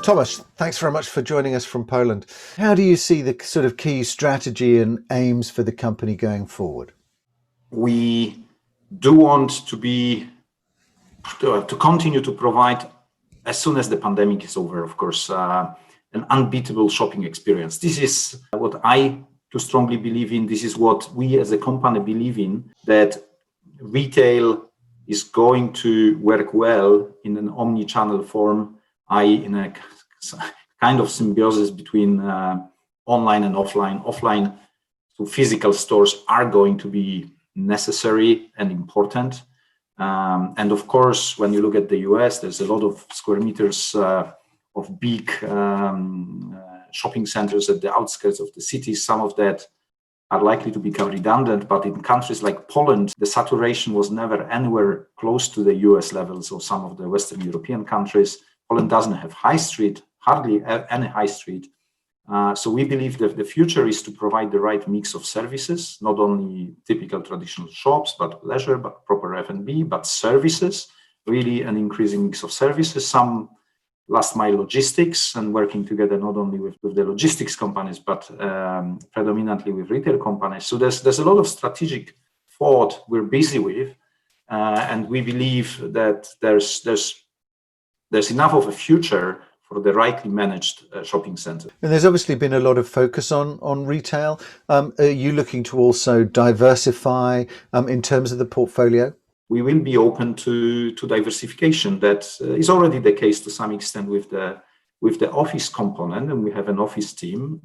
Tomasz, thanks very much for joining us from Poland. How do you see the sort of key strategy and aims for the company going forward? We do want to continue to provide, as soon as the pandemic is over, of course, an unbeatable shopping experience. This is what I do strongly believe in. This is what we as a company believe in, that retail is going to work well in an omni-channel form, i.e. in a kind of symbiosis between online and offline. Offline to physical stores are going to be necessary and important. And of course, when you look at the US, there's a lot of square meters of big shopping centers at the outskirts of the cities. Some of that are likely to become redundant, but in countries like Poland, the saturation was never anywhere close to the US levels or some of the Western European countries. Poland doesn't have high street, hardly any high street. So we believe that the future is to provide the right mix of services, not only typical traditional shops, but leisure, but proper F&B, but services, really an increasing mix of services, some last mile logistics, and working together not only with the logistics companies, but predominantly with retail companies. So there's a lot of strategic thought we're busy with, and we believe that there's enough of a future for the rightly managed shopping center. And there's obviously been a lot of focus on retail. Are you looking to also diversify in terms of the portfolio? We will be open to diversification. That is already the case to some extent with the office component, and we have an office team.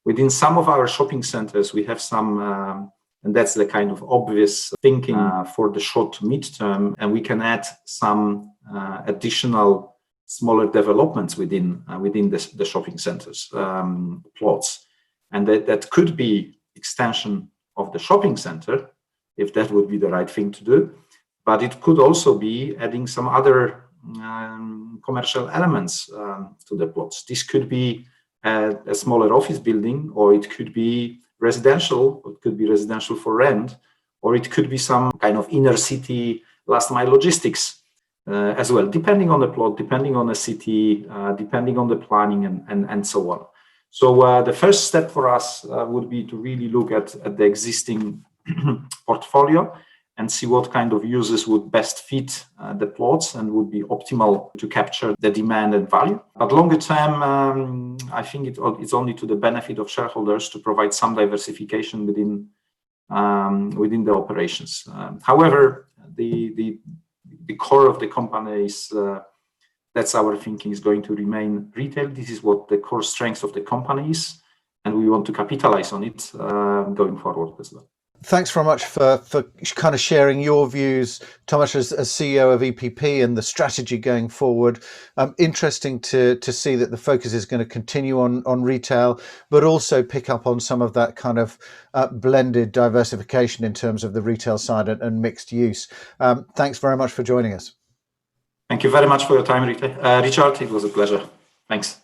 Within some of our shopping centers, we have some, and that's the kind of obvious thinking for the short to mid-term, and we can add some additional smaller developments within the shopping centers plots, and that could be extension of the shopping center, if that would be the right thing to do. But it could also be adding some other commercial elements to the plots. This could be a smaller office building, or it could be residential, or it could be residential for rent, or it could be some kind of inner city last mile logistics as well, depending on the plot, depending on the city, depending on the planning and so on. So the first step for us would be to really look at the existing portfolio and see what kind of uses would best fit the plots and would be optimal to capture the demand and value. But longer term, I think it's only to the benefit of shareholders to provide some diversification within the operations. However, the core of the company is that's our thinking, is going to remain retail. This is what the core strength of the company is, and we want to capitalize on it going forward as well. Thanks very much for kind of sharing your views, Tomasz, as CEO of EPP and the strategy going forward. Interesting to see that the focus is going to continue on retail, but also pick up on some of that kind of blended diversification in terms of the retail side and mixed use. Thanks very much for joining us. Thank you very much for your time, Richard. It was a pleasure. Thanks.